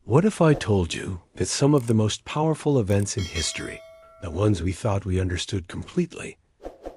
What if I told you that some of the most powerful events in history, the ones we thought we understood completely,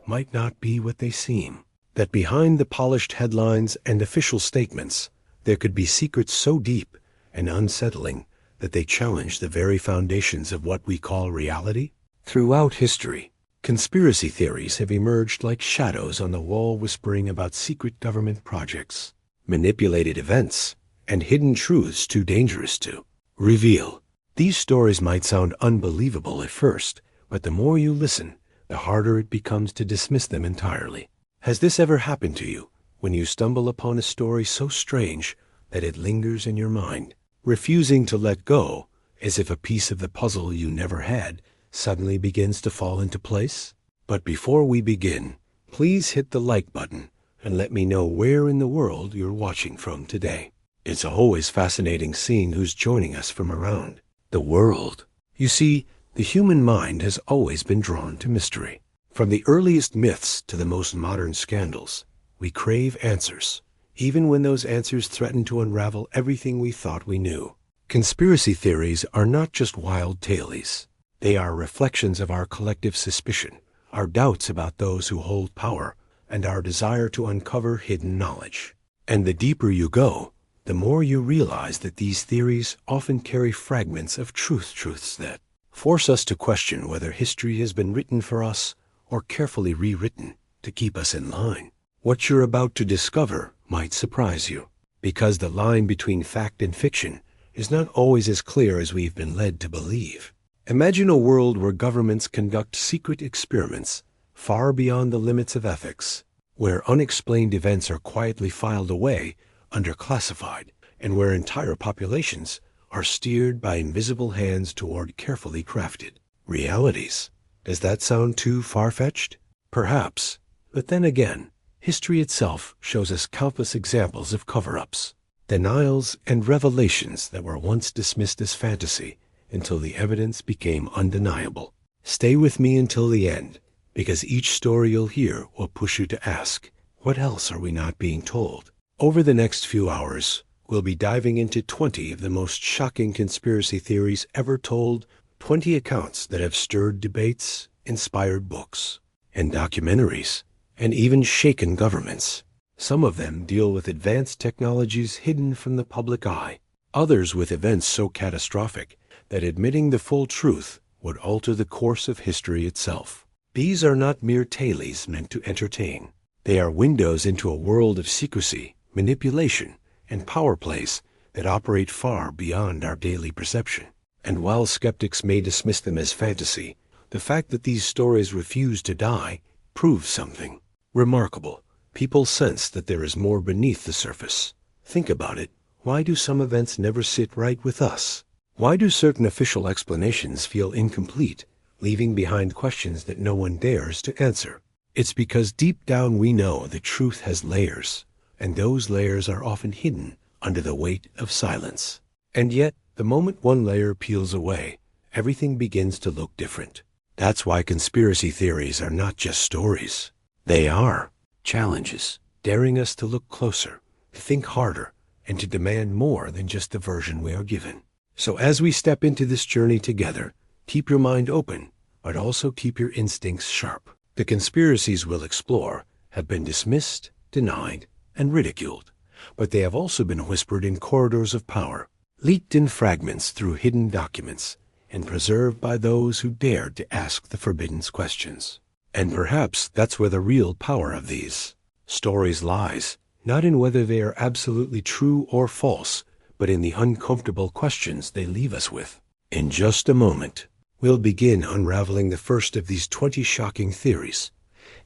might not be what they seem? That behind the polished headlines and official statements, there could be secrets so deep and unsettling that they challenge the very foundations of what we call reality? Throughout history, conspiracy theories have emerged like shadows on the wall, whispering about secret government projects, manipulated events, and hidden truths too dangerous to reveal. These stories might sound unbelievable at first, but the more you listen, the harder it becomes to dismiss them entirely. Has this ever happened to you, when you stumble upon a story so strange that it lingers in your mind, refusing to let go, as if a piece of the puzzle you never had suddenly begins to fall into place? But before we begin, please hit the like button and let me know where in the world you're watching from today. It's always fascinating seeing who's joining us from around the world. You see, the human mind has always been drawn to mystery. From the earliest myths to the most modern scandals, we crave answers, even when those answers threaten to unravel everything we thought we knew. Conspiracy theories are not just wild tales. They are reflections of our collective suspicion, our doubts about those who hold power, and our desire to uncover hidden knowledge. And the deeper you go, the more you realize that these theories often carry fragments of truths that force us to question whether history has been written for us or carefully rewritten to keep us in line. What you're about to discover might surprise you, because the line between fact and fiction is not always as clear as we've been led to believe. Imagine a world where governments conduct secret experiments far beyond the limits of ethics, where unexplained events are quietly filed away under classified, and where entire populations are steered by invisible hands toward carefully crafted realities. Does that sound too far-fetched? Perhaps. But then again, history itself shows us countless examples of cover-ups, denials, and revelations that were once dismissed as fantasy until the evidence became undeniable. Stay with me until the end, because each story you'll hear will push you to ask, what else are we not being told? Over the next few hours, we'll be diving into 20 of the most shocking conspiracy theories ever told, 20 accounts that have stirred debates, inspired books, and documentaries, and even shaken governments. Some of them deal with advanced technologies hidden from the public eye, others with events so catastrophic that admitting the full truth would alter the course of history itself. These are not mere tales meant to entertain. They are windows into a world of secrecy, manipulation, and power plays that operate far beyond our daily perception. And while skeptics may dismiss them as fantasy, the fact that these stories refuse to die proves something remarkable. People sense that there is more beneath the surface. Think about it. Why do some events never sit right with us? Why do certain official explanations feel incomplete, leaving behind questions that no one dares to answer? It's because deep down we know the truth has layers, and those layers are often hidden under the weight of silence. And yet, the moment one layer peels away, everything begins to look different. That's why conspiracy theories are not just stories. They are challenges, daring us to look closer, think harder, and to demand more than just the version we are given. So as we step into this journey together, keep your mind open, but also keep your instincts sharp. The conspiracies we'll explore have been dismissed, denied, and ridiculed, but they have also been whispered in corridors of power, leaked in fragments through hidden documents, and preserved by those who dared to ask the forbidden questions. And perhaps that's where the real power of these stories lies, not in whether they are absolutely true or false, but in the uncomfortable questions they leave us with. In just a moment, we'll begin unraveling the first of these 20 shocking theories,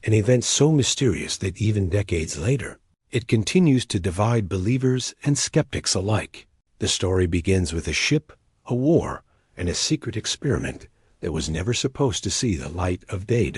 an event so mysterious that even decades later, it continues to divide believers and skeptics alike. The story begins with a ship, a war, and a secret experiment that was never supposed to see the light of day.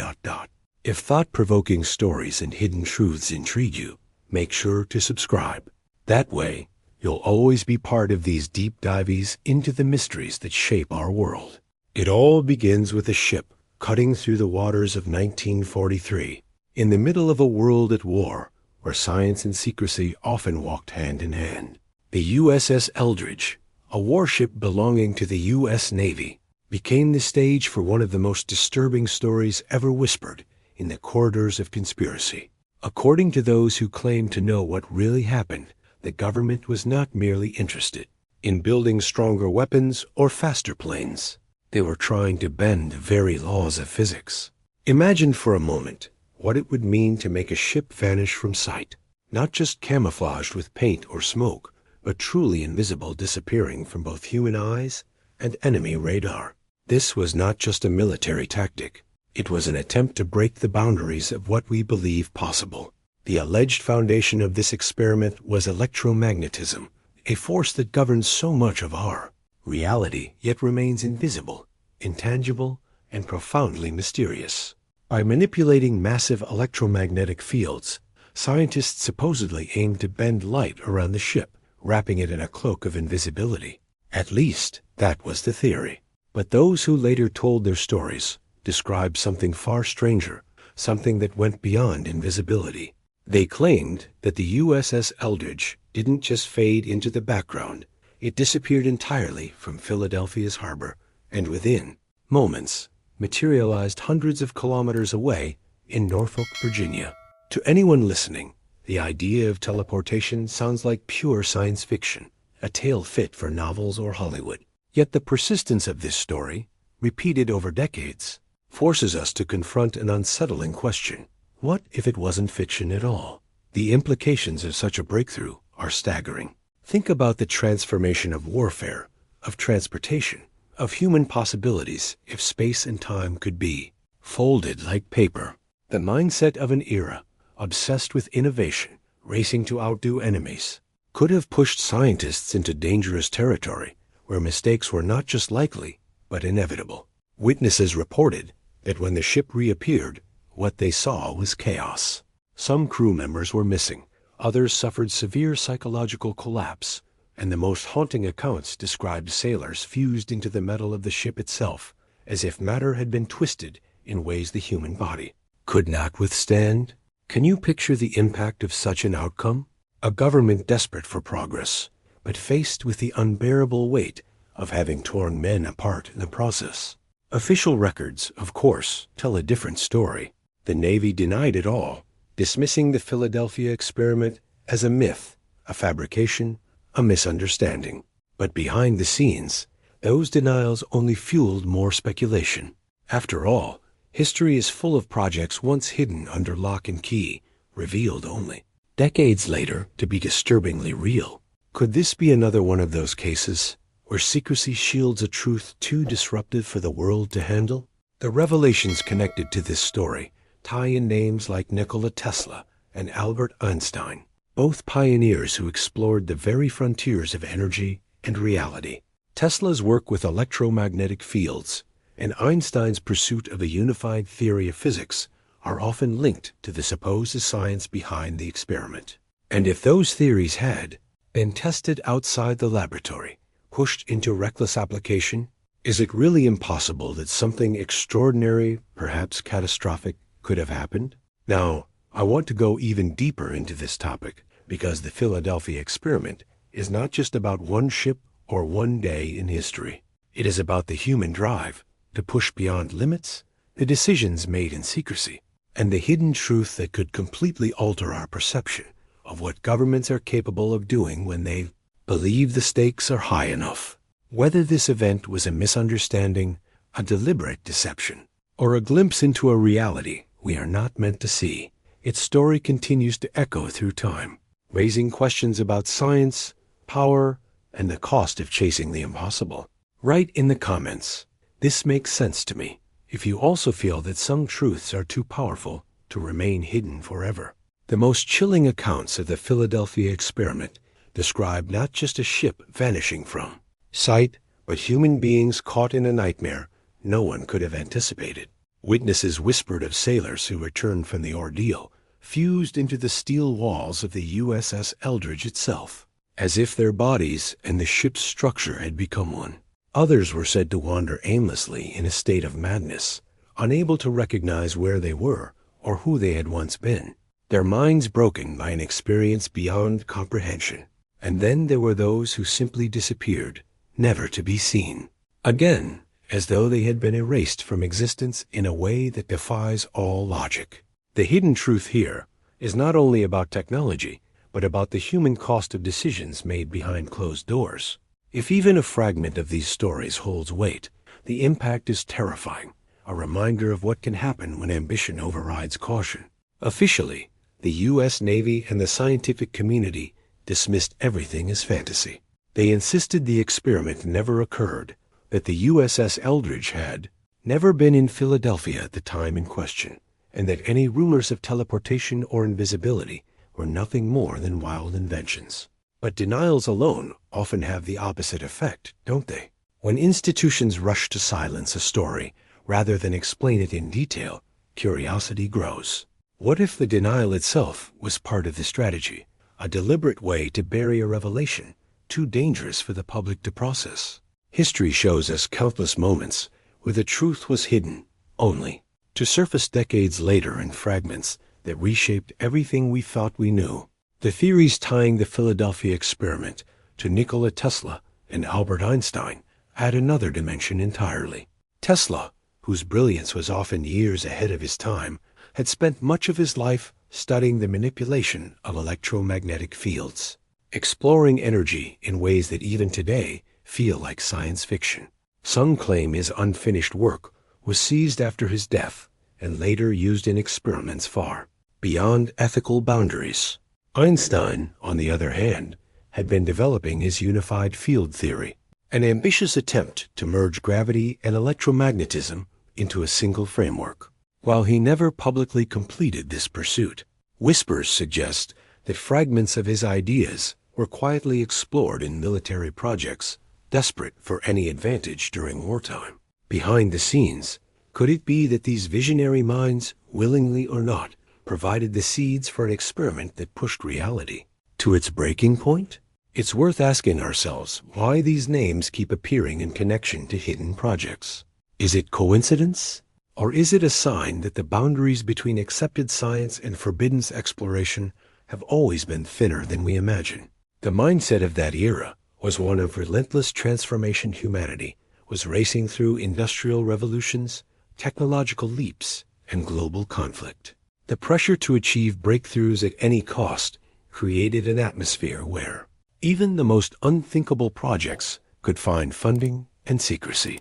If thought-provoking stories and hidden truths intrigue you, make sure to subscribe. That way, you'll always be part of these deep dives into the mysteries that shape our world. It all begins with a ship cutting through the waters of 1943, in the middle of a world at war, where science and secrecy often walked hand in hand. The USS Eldridge, a warship belonging to the U.S. Navy, became the stage for one of the most disturbing stories ever whispered in the corridors of conspiracy. According to those who claim to know what really happened, the government was not merely interested in building stronger weapons or faster planes. They were trying to bend the very laws of physics. Imagine for a moment what it would mean to make a ship vanish from sight, not just camouflaged with paint or smoke, but truly invisible, disappearing from both human eyes and enemy radar. This was not just a military tactic. It was an attempt to break the boundaries of what we believe possible. The alleged foundation of this experiment was electromagnetism, a force that governs so much of our reality, yet remains invisible, intangible, and profoundly mysterious. By manipulating massive electromagnetic fields, scientists supposedly aimed to bend light around the ship, wrapping it in a cloak of invisibility. At least, that was the theory. But those who later told their stories described something far stranger, something that went beyond invisibility. They claimed that the USS Eldridge didn't just fade into the background, it disappeared entirely from Philadelphia's harbor, and within moments materialized hundreds of kilometers away in Norfolk, Virginia. To anyone listening, the idea of teleportation sounds like pure science fiction, a tale fit for novels or Hollywood. Yet the persistence of this story, repeated over decades, forces us to confront an unsettling question. What if it wasn't fiction at all? The implications of such a breakthrough are staggering. Think about the transformation of warfare, of transportation, of human possibilities if space and time could be folded like paper. The mindset of an era obsessed with innovation, racing to outdo enemies, could have pushed scientists into dangerous territory where mistakes were not just likely, but inevitable. Witnesses reported that when the ship reappeared, what they saw was chaos. Some crew members were missing, others suffered severe psychological collapse, and the most haunting accounts described sailors fused into the metal of the ship itself, as if matter had been twisted in ways the human body could not withstand. Can you picture the impact of such an outcome? A government desperate for progress, but faced with the unbearable weight of having torn men apart in the process. Official records, of course, tell a different story. The Navy denied it all, dismissing the Philadelphia experiment as a myth, a fabrication, a misunderstanding. But behind the scenes, those denials only fueled more speculation. After all, history is full of projects once hidden under lock and key, revealed only decades later to be disturbingly real. Could this be another one of those cases where secrecy shields a truth too disruptive for the world to handle? The revelations connected to this story tie in names like Nikola Tesla and Albert Einstein, both pioneers who explored the very frontiers of energy and reality. Tesla's work with electromagnetic fields and Einstein's pursuit of a unified theory of physics are often linked to the supposed science behind the experiment. And if those theories had been tested outside the laboratory, pushed into reckless application, is it really impossible that something extraordinary, perhaps catastrophic, could have happened? Now, I want to go even deeper into this topic because the Philadelphia experiment is not just about one ship or one day in history. It is about the human drive to push beyond limits, the decisions made in secrecy, and the hidden truth that could completely alter our perception of what governments are capable of doing when they believe the stakes are high enough. Whether this event was a misunderstanding, a deliberate deception, or a glimpse into a reality we are not meant to see, its story continues to echo through time, raising questions about science, power, and the cost of chasing the impossible. Write in the comments, "This makes sense to me," if you also feel that some truths are too powerful to remain hidden forever. The most chilling accounts of the Philadelphia experiment describe not just a ship vanishing from sight, but human beings caught in a nightmare no one could have anticipated. Witnesses whispered of sailors who returned from the ordeal, fused into the steel walls of the USS Eldridge itself, as if their bodies and the ship's structure had become one. Others were said to wander aimlessly in a state of madness, unable to recognize where they were or who they had once been, their minds broken by an experience beyond comprehension. And then there were those who simply disappeared, never to be seen again, as though they had been erased from existence in a way that defies all logic. The hidden truth here is not only about technology, but about the human cost of decisions made behind closed doors. If even a fragment of these stories holds weight, the impact is terrifying, a reminder of what can happen when ambition overrides caution. Officially, the U.S. Navy and the scientific community dismissed everything as fantasy. They insisted the experiment never occurred, that the USS Eldridge had never been in Philadelphia at the time in question, and that any rumors of teleportation or invisibility were nothing more than wild inventions. But denials alone often have the opposite effect, don't they? When institutions rush to silence a story rather than explain it in detail, curiosity grows. What if the denial itself was part of the strategy, a deliberate way to bury a revelation too dangerous for the public to process? History shows us countless moments where the truth was hidden, only to surface decades later in fragments that reshaped everything we thought we knew. The theories tying the Philadelphia experiment to Nikola Tesla and Albert Einstein add another dimension entirely. Tesla, whose brilliance was often years ahead of his time, had spent much of his life studying the manipulation of electromagnetic fields, exploring energy in ways that even today feel like science fiction. Some claim his unfinished work was seized after his death and later used in experiments far beyond ethical boundaries. Einstein, on the other hand, had been developing his unified field theory, an ambitious attempt to merge gravity and electromagnetism into a single framework. While he never publicly completed this pursuit, whispers suggest that fragments of his ideas were quietly explored in military projects, desperate for any advantage during wartime. Behind the scenes, could it be that these visionary minds, willingly or not, provided the seeds for an experiment that pushed reality to its breaking point? It's worth asking ourselves why these names keep appearing in connection to hidden projects. Is it coincidence? Or is it a sign that the boundaries between accepted science and forbidden exploration have always been thinner than we imagine? The mindset of that era was one of relentless transformation. Humanity was racing through industrial revolutions, technological leaps, and global conflict. The pressure to achieve breakthroughs at any cost created an atmosphere where even the most unthinkable projects could find funding and secrecy.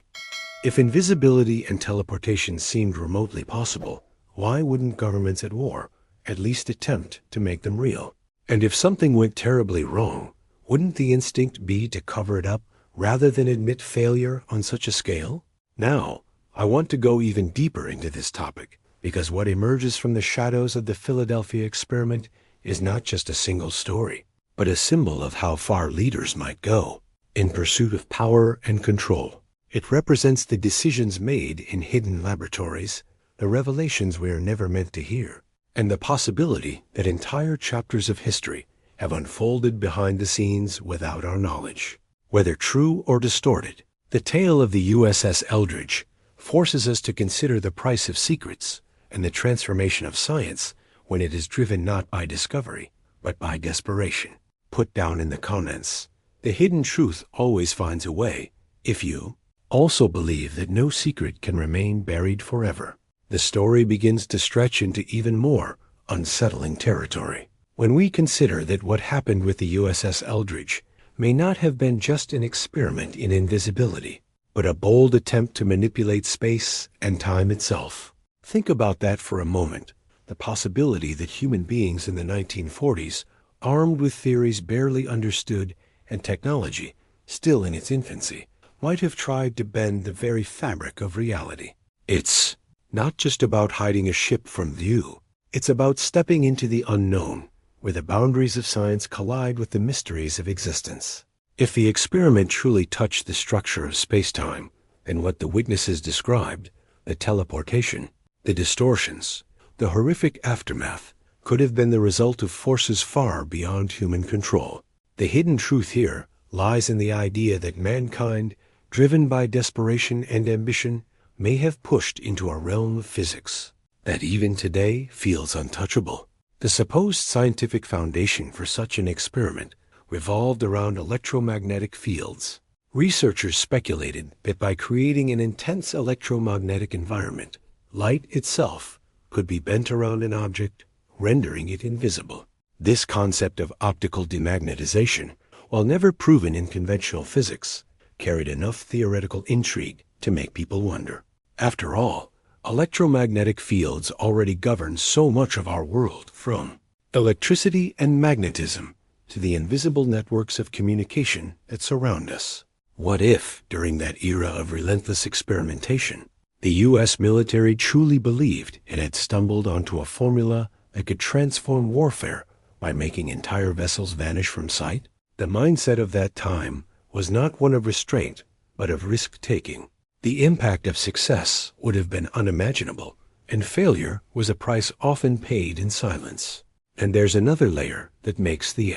If invisibility and teleportation seemed remotely possible, why wouldn't governments at war at least attempt to make them real? And if something went terribly wrong, wouldn't the instinct be to cover it up rather than admit failure on such a scale? Now, I want to go even deeper into this topic, because what emerges from the shadows of the Philadelphia experiment is not just a single story, but a symbol of how far leaders might go in pursuit of power and control. It represents the decisions made in hidden laboratories, the revelations we are never meant to hear, and the possibility that entire chapters of history have unfolded behind the scenes without our knowledge. Whether true or distorted, the tale of the USS Eldridge forces us to consider the price of secrets and the transformation of science when it is driven not by discovery, but by desperation. Put down in the comments, the hidden truth always finds a way, if you also believe that no secret can remain buried forever. The story begins to stretch into even more unsettling territory. When we consider that what happened with the USS Eldridge may not have been just an experiment in invisibility, but a bold attempt to manipulate space and time itself. Think about that for a moment. The possibility that human beings in the 1940s, armed with theories barely understood and technology still in its infancy, might have tried to bend the very fabric of reality. It's not just about hiding a ship from view. It's about stepping into the unknown, where the boundaries of science collide with the mysteries of existence. If the experiment truly touched the structure of space-time, then what the witnesses described, the teleportation, the distortions, the horrific aftermath, could have been the result of forces far beyond human control. The hidden truth here lies in the idea that mankind, driven by desperation and ambition, may have pushed into a realm of physics that even today feels untouchable. The supposed scientific foundation for such an experiment revolved around electromagnetic fields, Researchers speculated that by creating an intense electromagnetic environment, light itself could be bent around an object, rendering it invisible. This concept of optical demagnetization, while never proven in conventional physics, carried enough theoretical intrigue to make people wonder. After all, electromagnetic fields already govern so much of our world, from electricity and magnetism to the invisible networks of communication that surround us. What if, during that era of relentless experimentation, the U.S. military truly believed it had stumbled onto a formula that could transform warfare by making entire vessels vanish from sight? The mindset of that time was not one of restraint, but of risk-taking. The impact of success would have been unimaginable, and failure was a price often paid in silence. And there's another layer that makes the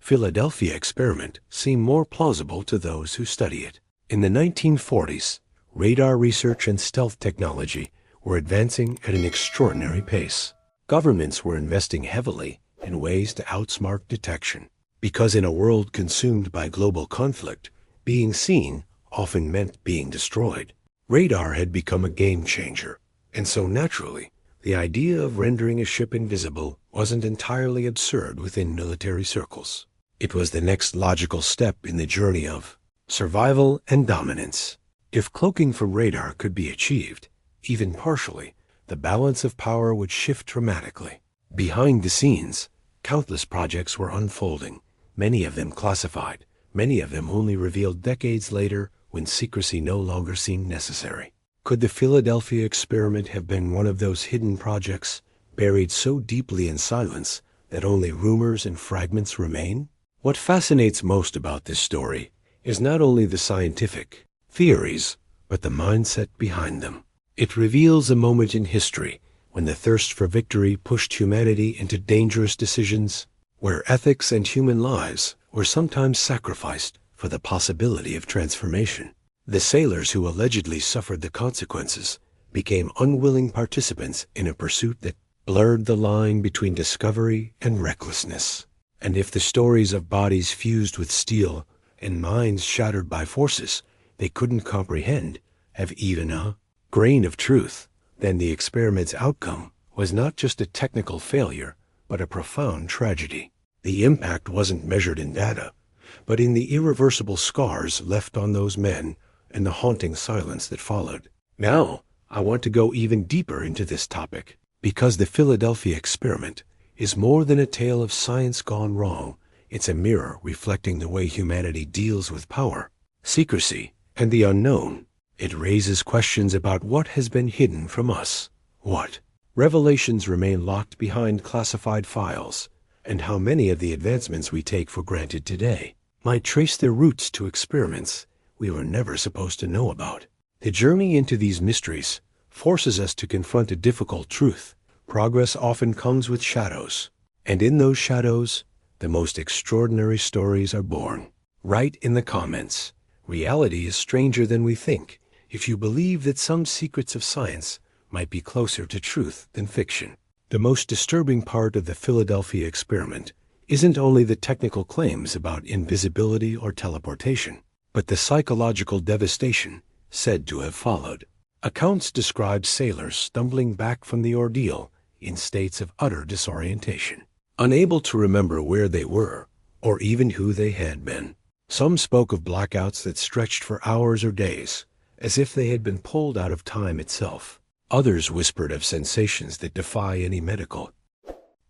Philadelphia experiment seem more plausible to those who study it. In the 1940s, radar research and stealth technology were advancing at an extraordinary pace. Governments were investing heavily in ways to outsmart detection, because in a world consumed by global conflict, being seen often meant being destroyed. Radar had become a game changer, and so naturally, the idea of rendering a ship invisible wasn't entirely absurd within military circles. It was the next logical step in the journey of survival and dominance. If cloaking from radar could be achieved, even partially, the balance of power would shift dramatically. Behind the scenes, countless projects were unfolding, many of them classified, many of them only revealed decades later when secrecy no longer seemed necessary. Could the Philadelphia experiment have been one of those hidden projects, buried so deeply in silence that only rumors and fragments remain? What fascinates most about this story is not only the scientific theories, but the mindset behind them. It reveals a moment in history when the thirst for victory pushed humanity into dangerous decisions, where ethics and human lives were sometimes sacrificed for the possibility of transformation. The sailors who allegedly suffered the consequences became unwilling participants in a pursuit that blurred the line between discovery and recklessness. And if the stories of bodies fused with steel and minds shattered by forces they couldn't comprehend have even a grain of truth, then the experiment's outcome was not just a technical failure, but a profound tragedy. The impact wasn't measured in data, but in the irreversible scars left on those men and the haunting silence that followed. Now, I want to go even deeper into this topic, because the Philadelphia experiment is more than a tale of science gone wrong. It's a mirror reflecting the way humanity deals with power, secrecy, and the unknown. It raises questions about what has been hidden from us, what revelations remain locked behind classified files, and how many of the advancements we take for granted today might trace their roots to experiments we were never supposed to know about. The journey into these mysteries forces us to confront a difficult truth. Progress often comes with shadows, and in those shadows, the most extraordinary stories are born. Write in the comments, reality is stranger than we think, if you believe that some secrets of science might be closer to truth than fiction. The most disturbing part of the Philadelphia experiment isn't only the technical claims about invisibility or teleportation, but the psychological devastation said to have followed. Accounts describe sailors stumbling back from the ordeal in states of utter disorientation, unable to remember where they were or even who they had been. Some spoke of blackouts that stretched for hours or days, as if they had been pulled out of time itself. Others whispered of sensations that defy any medical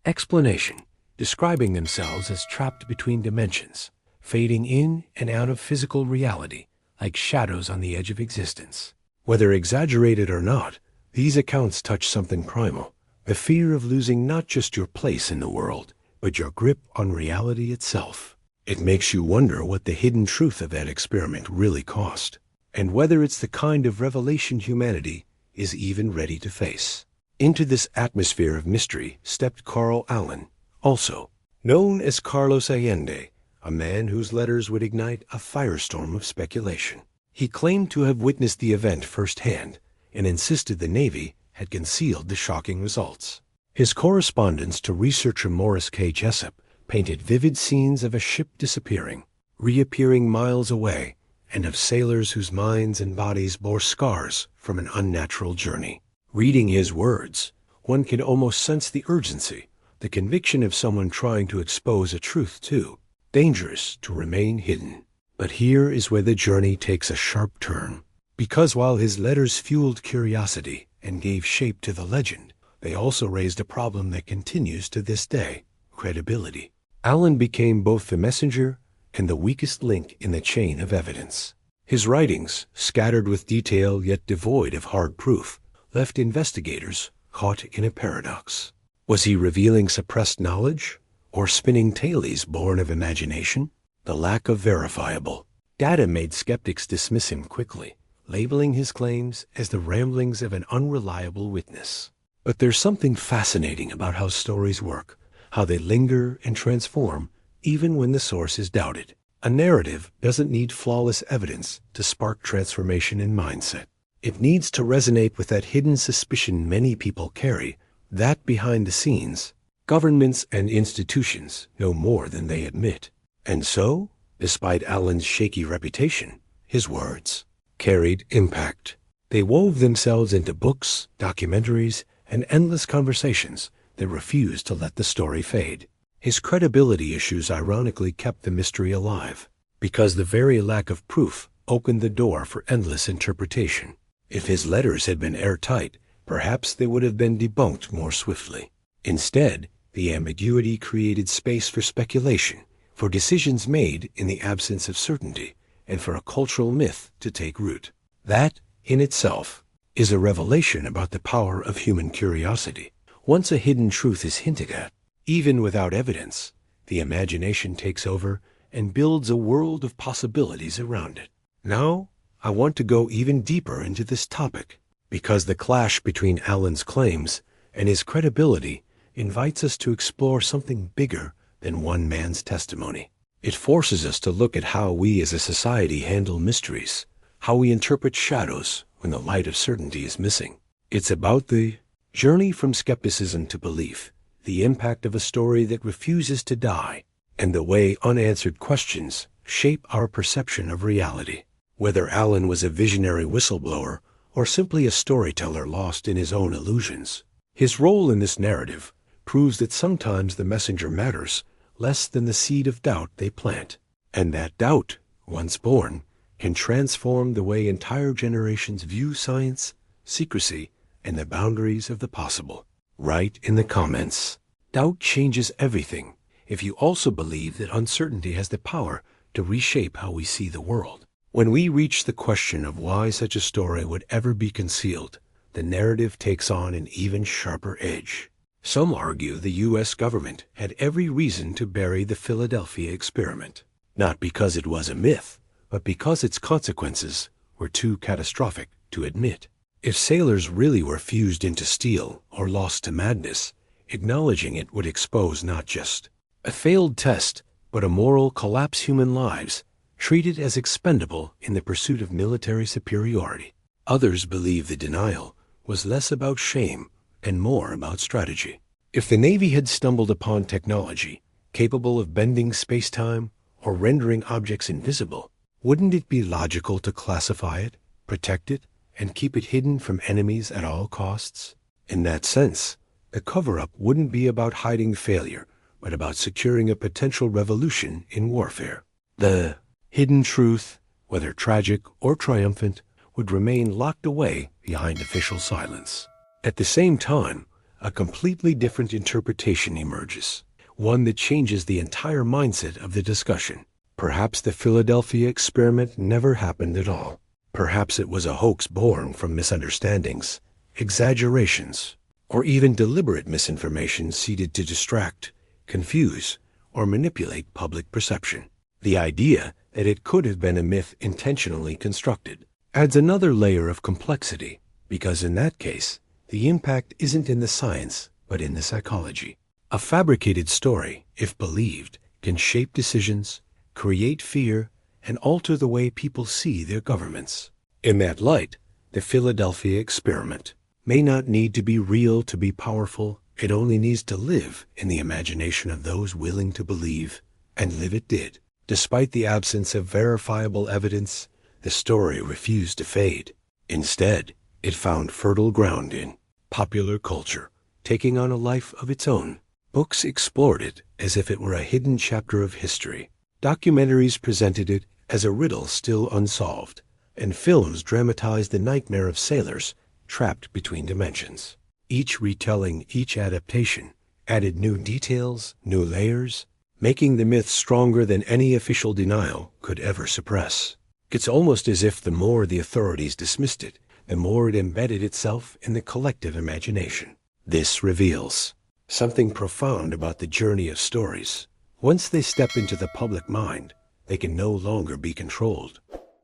explanation, describing themselves as trapped between dimensions, fading in and out of physical reality like shadows on the edge of existence. Whether exaggerated or not, these accounts touch something primal, the fear of losing not just your place in the world, but your grip on reality itself. It makes you wonder what the hidden truth of that experiment really cost, and whether it's the kind of revelation humanity is even ready to face. Into this atmosphere of mystery stepped Carl Allen, also known as Carlos Allende, a man whose letters would ignite a firestorm of speculation. He claimed to have witnessed the event firsthand and insisted the Navy had concealed the shocking results. His correspondence to researcher Morris K. Jessup painted vivid scenes of a ship disappearing, reappearing miles away, and of sailors whose minds and bodies bore scars from an unnatural journey. Reading his words, one can almost sense the urgency, the conviction of someone trying to expose a truth too dangerous to remain hidden. But here is where the journey takes a sharp turn. Because while his letters fueled curiosity and gave shape to the legend, they also raised a problem that continues to this day: credibility. Allen became both the messenger and the weakest link in the chain of evidence. His writings, scattered with detail yet devoid of hard proof, left investigators caught in a paradox. Was he revealing suppressed knowledge, or spinning tales born of imagination? The lack of verifiable data made skeptics dismiss him quickly, labeling his claims as the ramblings of an unreliable witness. But there's something fascinating about how stories work, how they linger and transform even when the source is doubted. A narrative doesn't need flawless evidence to spark transformation in mindset. It needs to resonate with that hidden suspicion many people carry, that behind the scenes, governments and institutions know more than they admit. And so, despite Allen's shaky reputation, his words carried impact. They wove themselves into books, documentaries, and endless conversations that refused to let the story fade. His credibility issues ironically kept the mystery alive, because the very lack of proof opened the door for endless interpretation. If his letters had been airtight, perhaps they would have been debunked more swiftly. Instead, the ambiguity created space for speculation, for decisions made in the absence of certainty, and for a cultural myth to take root. That, in itself, is a revelation about the power of human curiosity. Once a hidden truth is hinted at, even without evidence, the imagination takes over and builds a world of possibilities around it. Now, I want to go even deeper into this topic, because the clash between Allen's claims and his credibility invites us to explore something bigger than one man's testimony. It forces us to look at how we as a society handle mysteries, how we interpret shadows when the light of certainty is missing. It's about the journey from skepticism to belief, the impact of a story that refuses to die, and the way unanswered questions shape our perception of reality. Whether Allen was a visionary whistleblower or simply a storyteller lost in his own illusions, his role in this narrative proves that sometimes the messenger matters less than the seed of doubt they plant, and that doubt, once born, can transform the way entire generations view science, secrecy, and the boundaries of the possible. Write in the comments. Doubt changes everything if you also believe that uncertainty has the power to reshape how we see the world. When we reach the question of why such a story would ever be concealed, the narrative takes on an even sharper edge. Some argue the U.S. government had every reason to bury the Philadelphia experiment, not because it was a myth, but because its consequences were too catastrophic to admit. If sailors really were fused into steel or lost to madness, acknowledging it would expose not just a failed test, but a moral collapse human lives, treated as expendable in the pursuit of military superiority. Others believe the denial was less about shame and more about strategy. If the Navy had stumbled upon technology capable of bending space-time or rendering objects invisible, wouldn't it be logical to classify it, protect it, and keep it hidden from enemies at all costs? In that sense, the cover-up wouldn't be about hiding failure, but about securing a potential revolution in warfare. The hidden truth, whether tragic or triumphant, would remain locked away behind official silence. At the same time, a completely different interpretation emerges, one that changes the entire mindset of the discussion. Perhaps the Philadelphia experiment never happened at all. Perhaps it was a hoax born from misunderstandings, exaggerations, or even deliberate misinformation seeded to distract, confuse, or manipulate public perception. The idea that it could have been a myth intentionally constructed adds another layer of complexity, because in that case, the impact isn't in the science, but in the psychology. A fabricated story, if believed, can shape decisions, create fear, and alter the way people see their governments. In that light, the Philadelphia experiment may not need to be real to be powerful. It only needs to live in the imagination of those willing to believe, and live it did. Despite the absence of verifiable evidence, the story refused to fade. Instead, it found fertile ground in popular culture, taking on a life of its own. Books explored it as if it were a hidden chapter of history. Documentaries presented it as a riddle still unsolved, and films dramatized the nightmare of sailors trapped between dimensions. Each retelling, each adaptation, added new details, new layers, making the myth stronger than any official denial could ever suppress. It's almost as if the more the authorities dismissed it, the more it embedded itself in the collective imagination. This reveals something profound about the journey of stories. Once they step into the public mind, they can no longer be controlled.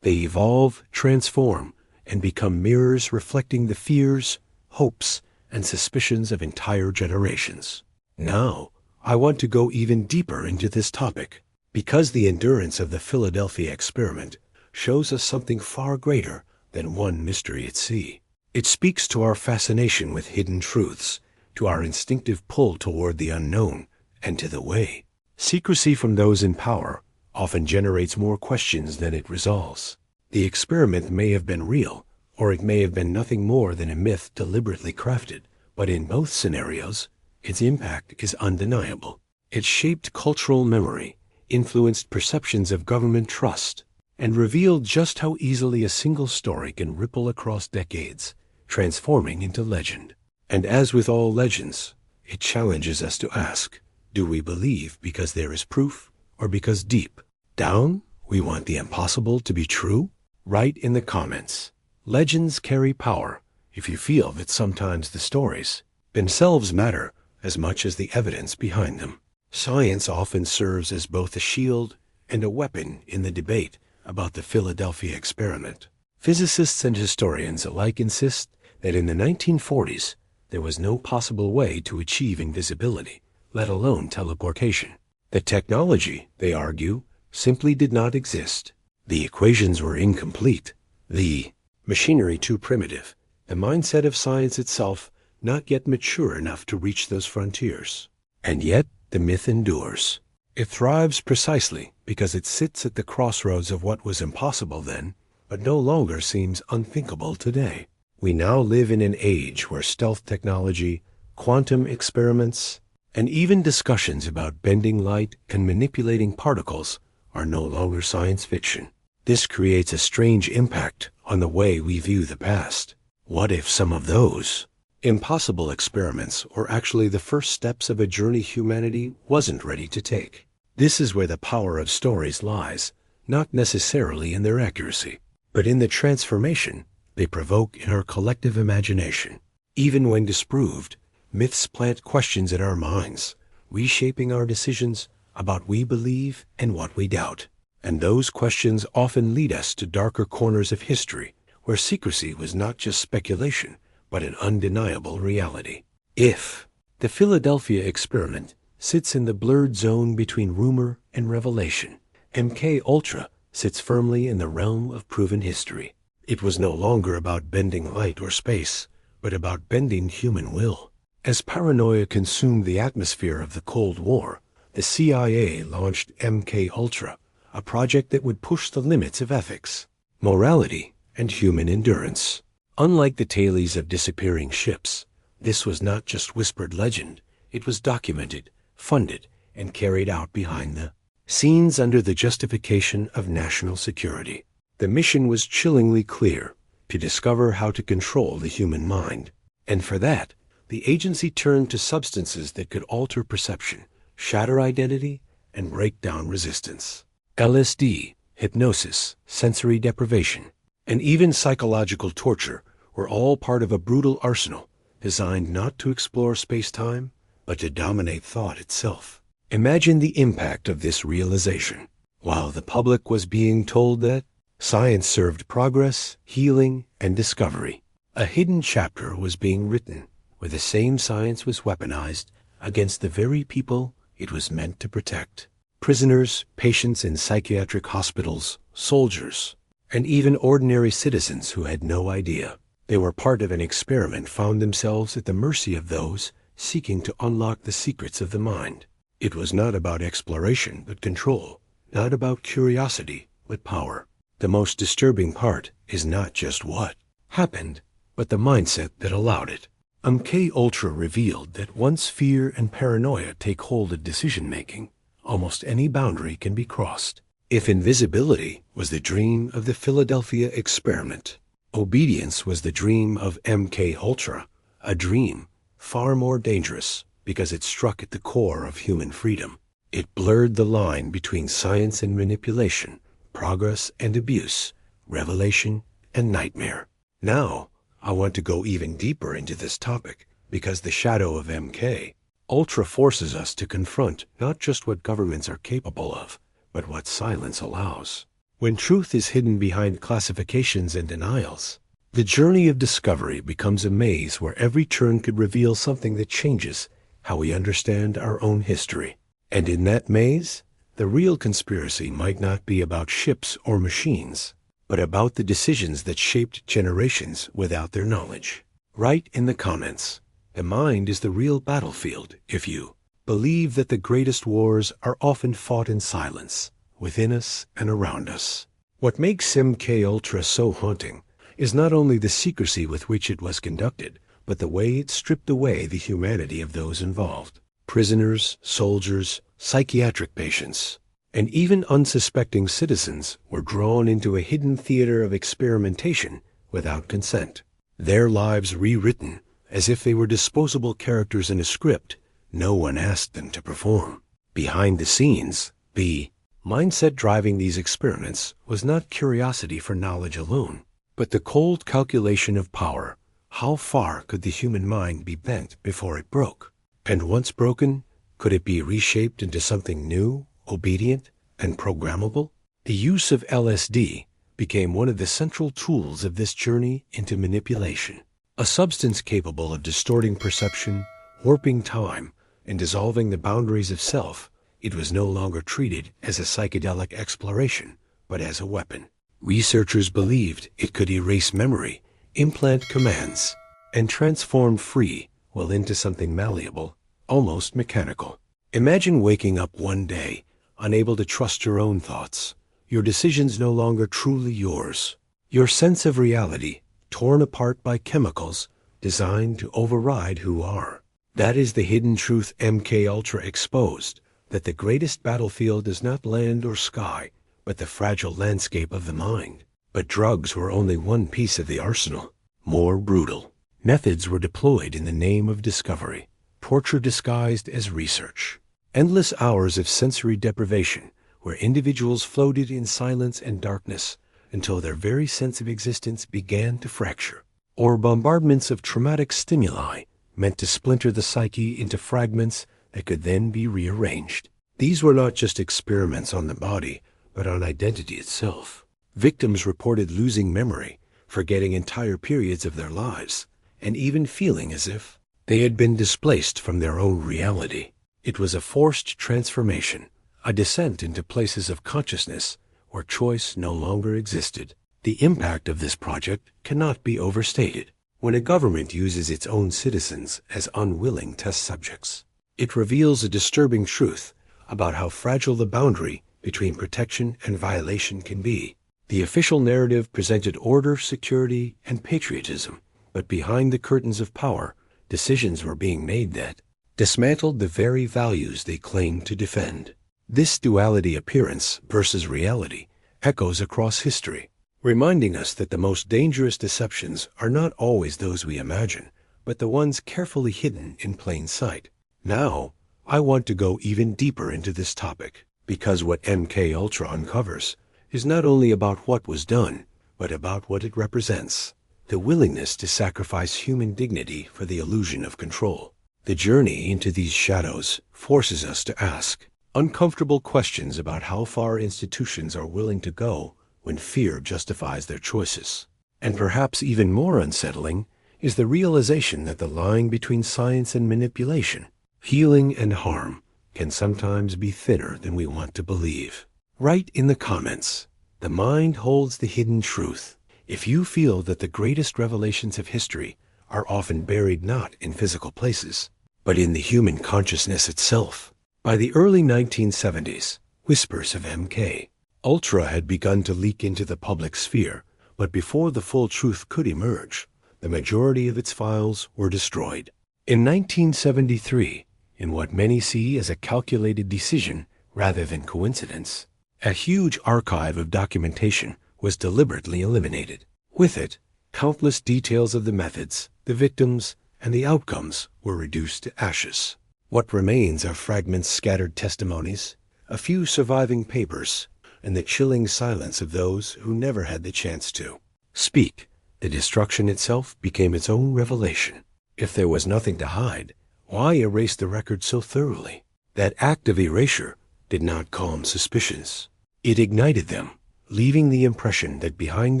They evolve, transform, and become mirrors reflecting the fears, hopes, and suspicions of entire generations. Now, I want to go even deeper into this topic, because the endurance of the Philadelphia experiment shows us something far greater than one mystery at sea. It speaks to our fascination with hidden truths, to our instinctive pull toward the unknown, and to the way. Secrecy from those in power often generates more questions than it resolves. The experiment may have been real, or it may have been nothing more than a myth deliberately crafted, but in both scenarios, its impact is undeniable. It shaped cultural memory, influenced perceptions of government trust, and revealed just how easily a single story can ripple across decades, transforming into legend. And as with all legends, it challenges us to ask, do we believe because there is proof, or because deep down we want the impossible to be true? Write in the comments. Legends carry power if you feel that sometimes the stories themselves matter as much as the evidence behind them. Science often serves as both a shield and a weapon in the debate about the Philadelphia experiment. Physicists and historians alike insist that in the 1940s, there was no possible way to achieve invisibility, let alone teleportation. The technology, they argue, simply did not exist. The equations were incomplete, the machinery too primitive, the mindset of science itself not yet mature enough to reach those frontiers. And yet, the myth endures. It thrives precisely because it sits at the crossroads of what was impossible then, but no longer seems unthinkable today. We now live in an age where stealth technology, quantum experiments, and even discussions about bending light and manipulating particles are no longer science fiction. This creates a strange impact on the way we view the past. What if some of those impossible experiments were actually the first steps of a journey humanity wasn't ready to take? This is where the power of stories lies, not necessarily in their accuracy, but in the transformation they provoke in our collective imagination. Even when disproved, myths plant questions in our minds, reshaping our decisions about what we believe and what we doubt. And those questions often lead us to darker corners of history, where secrecy was not just speculation, but an undeniable reality. If the Philadelphia experiment sits in the blurred zone between rumor and revelation, MK Ultra sits firmly in the realm of proven history. It was no longer about bending light or space, but about bending human will. As paranoia consumed the atmosphere of the Cold War, the CIA launched MK Ultra, a project that would push the limits of ethics, morality, and human endurance. Unlike the tales of disappearing ships, this was not just whispered legend. It was documented, funded, and carried out behind the scenes under the justification of national security. The mission was chillingly clear: to discover how to control the human mind. And for that, the agency turned to substances that could alter perception, shatter identity, and break down resistance. LSD, hypnosis, sensory deprivation, and even psychological torture were all part of a brutal arsenal designed not to explore space-time, but to dominate thought itself. Imagine the impact of this realization. While the public was being told that science served progress, healing, and discovery, a hidden chapter was being written where the same science was weaponized against the very people it was meant to protect. Prisoners, patients in psychiatric hospitals, soldiers, and even ordinary citizens who had no idea they were part of an experiment found themselves at the mercy of those seeking to unlock the secrets of the mind. It was not about exploration but control, not about curiosity but power. The most disturbing part is not just what happened, but the mindset that allowed it. MK Ultra revealed that once fear and paranoia take hold of decision-making, almost any boundary can be crossed. If invisibility was the dream of the Philadelphia experiment, obedience was the dream of MK Ultra, a dream far more dangerous because it struck at the core of human freedom. It blurred the line between science and manipulation, progress and abuse, revelation and nightmare. Now, I want to go even deeper into this topic because the shadow of MK Ultra forces us to confront not just what governments are capable of, but what silence allows. When truth is hidden behind classifications and denials, the journey of discovery becomes a maze where every turn could reveal something that changes how we understand our own history. And in that maze, the real conspiracy might not be about ships or machines, but about the decisions that shaped generations without their knowledge. Write in the comments, the mind is the real battlefield if you believe that the greatest wars are often fought in silence, within us and around us. What makes MK Ultra so haunting is not only the secrecy with which it was conducted, but the way it stripped away the humanity of those involved. Prisoners, soldiers, psychiatric patients, and even unsuspecting citizens were drawn into a hidden theater of experimentation without consent. Their lives rewritten as if they were disposable characters in a script no one asked them to perform. Behind the scenes, the mindset driving these experiments was not curiosity for knowledge alone, but the cold calculation of power. How far could the human mind be bent before it broke? And once broken, could it be reshaped into something new, obedient, and programmable? The use of LSD became one of the central tools of this journey into manipulation. A substance capable of distorting perception, warping time, and dissolving the boundaries of self, it was no longer treated as a psychedelic exploration, but as a weapon. Researchers believed it could erase memory, implant commands, and transform free will into something malleable, almost mechanical. Imagine waking up one day, unable to trust your own thoughts, your decisions no longer truly yours, your sense of reality torn apart by chemicals designed to override who you are. That is the hidden truth MK Ultra exposed, that the greatest battlefield is not land or sky, but the fragile landscape of the mind. But drugs were only one piece of the arsenal. More brutal methods were deployed in the name of discovery, torture disguised as research. Endless hours of sensory deprivation, where individuals floated in silence and darkness until their very sense of existence began to fracture. Or bombardments of traumatic stimuli meant to splinter the psyche into fragments that could then be rearranged. These were not just experiments on the body, but on identity itself. Victims reported losing memory, forgetting entire periods of their lives, and even feeling as if they had been displaced from their own reality. It was a forced transformation, a descent into places of consciousness where choice no longer existed. The impact of this project cannot be overstated. When a government uses its own citizens as unwilling test subjects, it reveals a disturbing truth about how fragile the boundary between protection and violation can be. The official narrative presented order, security, and patriotism, but behind the curtains of power, decisions were being made that dismantled the very values they claimed to defend. This duality, appearance versus reality, echoes across history, reminding us that the most dangerous deceptions are not always those we imagine, but the ones carefully hidden in plain sight. Now, I want to go even deeper into this topic, because what MK Ultra uncovers is not only about what was done, but about what it represents: the willingness to sacrifice human dignity for the illusion of control. The journey into these shadows forces us to ask uncomfortable questions about how far institutions are willing to go when fear justifies their choices. And perhaps even more unsettling is the realization that the line between science and manipulation, healing and harm, can sometimes be thinner than we want to believe. Write in the comments, the mind holds the hidden truth. If you feel that the greatest revelations of history are often buried not in physical places, but in the human consciousness itself. By the early 1970s, whispers of MK Ultra had begun to leak into the public sphere, but before the full truth could emerge, the majority of its files were destroyed. In 1973, in what many see as a calculated decision rather than coincidence, a huge archive of documentation was deliberately eliminated. With it, countless details of the methods, the victims, and the outcomes were reduced to ashes. What remains are fragments, scattered testimonies, a few surviving papers, and the chilling silence of those who never had the chance to speak. The destruction itself became its own revelation. If there was nothing to hide, why erase the record so thoroughly? That act of erasure did not calm suspicions. It ignited them, leaving the impression that behind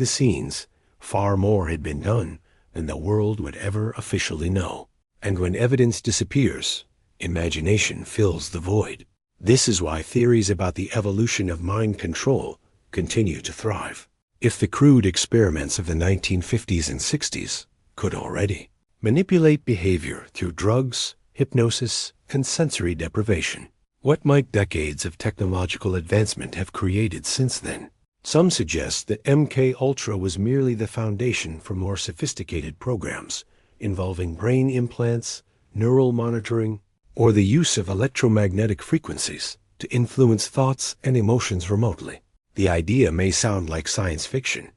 the scenes, far more had been done than the world would ever officially know. And when evidence disappears, imagination fills the void. This is why theories about the evolution of mind control continue to thrive. If the crude experiments of the 1950s and 60s could already manipulate behavior through drugs, hypnosis, and sensory deprivation, what might decades of technological advancement have created since then? Some suggest that MK Ultra was merely the foundation for more sophisticated programs involving brain implants, neural monitoring, or the use of electromagnetic frequencies to influence thoughts and emotions remotely. The idea may sound like science fiction,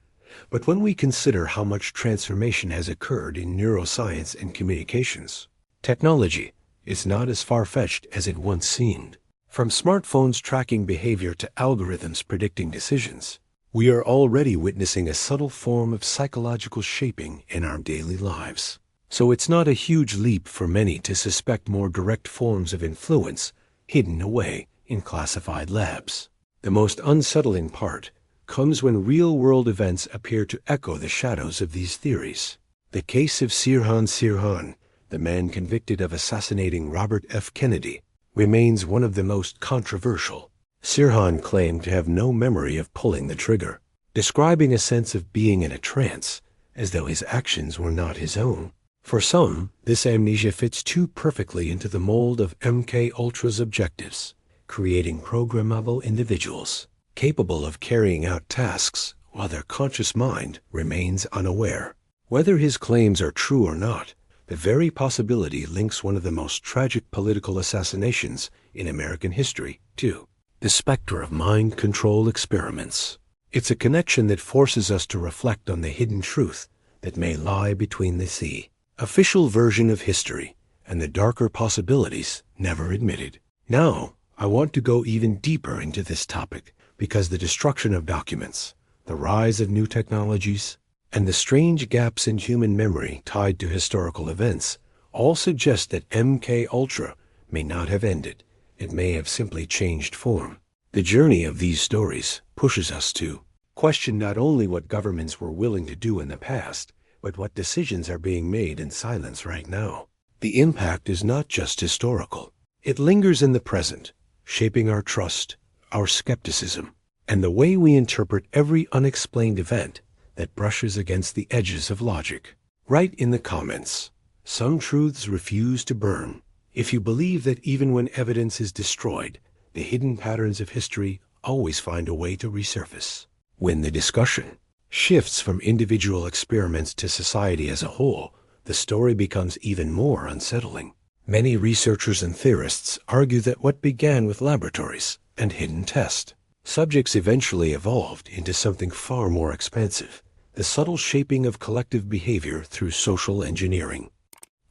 but when we consider how much transformation has occurred in neuroscience and communications, technology is not as far-fetched as it once seemed. From smartphones tracking behavior to algorithms predicting decisions, we are already witnessing a subtle form of psychological shaping in our daily lives. So it's not a huge leap for many to suspect more direct forms of influence hidden away in classified labs. The most unsettling part comes when real-world events appear to echo the shadows of these theories. The case of Sirhan, the man convicted of assassinating Robert F. Kennedy, remains one of the most controversial. Sirhan claimed to have no memory of pulling the trigger, describing a sense of being in a trance, as though his actions were not his own. For some, this amnesia fits too perfectly into the mold of MK Ultra's objectives, creating programmable individuals capable of carrying out tasks while their conscious mind remains unaware. Whether his claims are true or not, the very possibility links one of the most tragic political assassinations in American history to the specter of mind control experiments. It's a connection that forces us to reflect on the hidden truth that may lie between the official version of history and the darker possibilities never admitted. Now, I want to go even deeper into this topic because the destruction of documents, the rise of new technologies, and the strange gaps in human memory tied to historical events all suggest that MK Ultra may not have ended. It may have simply changed form. The journey of these stories pushes us to question not only what governments were willing to do in the past, but what decisions are being made in silence right now. The impact is not just historical. It lingers in the present, shaping our trust, our skepticism, and the way we interpret every unexplained event that brushes against the edges of logic. Write in the comments, some truths refuse to burn. If you believe that even when evidence is destroyed, the hidden patterns of history always find a way to resurface. When the discussion shifts from individual experiments to society as a whole, the story becomes even more unsettling. Many researchers and theorists argue that what began with laboratories and hidden test subjects eventually evolved into something far more expansive, the subtle shaping of collective behavior through social engineering.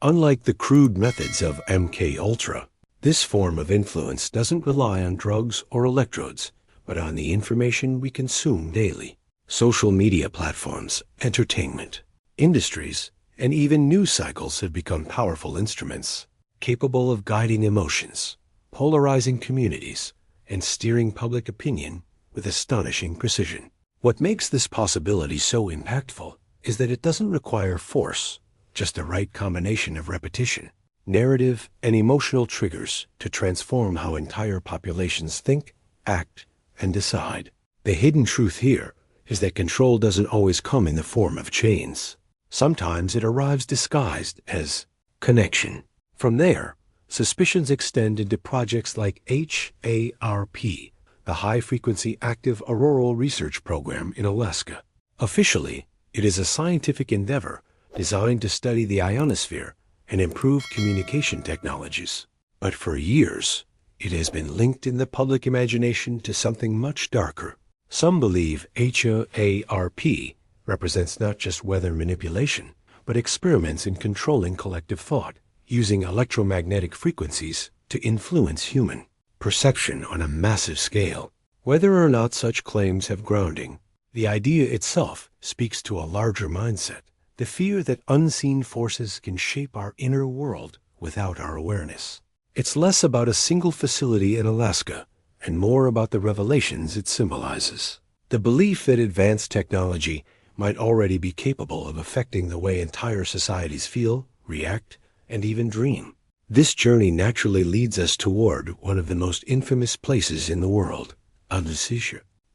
Unlike the crude methods of MK Ultra, this form of influence doesn't rely on drugs or electrodes, but on the information we consume daily. Social media platforms, entertainment, industries, and even news cycles have become powerful instruments, capable of guiding emotions, polarizing communities, and steering public opinion with astonishing precision. What makes this possibility so impactful is that it doesn't require force, just the right combination of repetition, narrative, and emotional triggers to transform how entire populations think, act, and decide. The hidden truth here is that control doesn't always come in the form of chains. Sometimes it arrives disguised as connection. From there, suspicions extend into projects like HARP, the high-frequency active auroral research program in Alaska. Officially, it is a scientific endeavor designed to study the ionosphere and improve communication technologies. But for years, it has been linked in the public imagination to something much darker. Some believe HAARP represents not just weather manipulation, but experiments in controlling collective thought, using electromagnetic frequencies to influence human perception on a massive scale. Whether or not such claims have grounding, the idea itself speaks to a larger mindset, the fear that unseen forces can shape our inner world without our awareness. It's less about a single facility in Alaska and more about the revelations it symbolizes. The belief that advanced technology might already be capable of affecting the way entire societies feel, react, and even dream. This journey naturally leads us toward one of the most infamous places in the world, a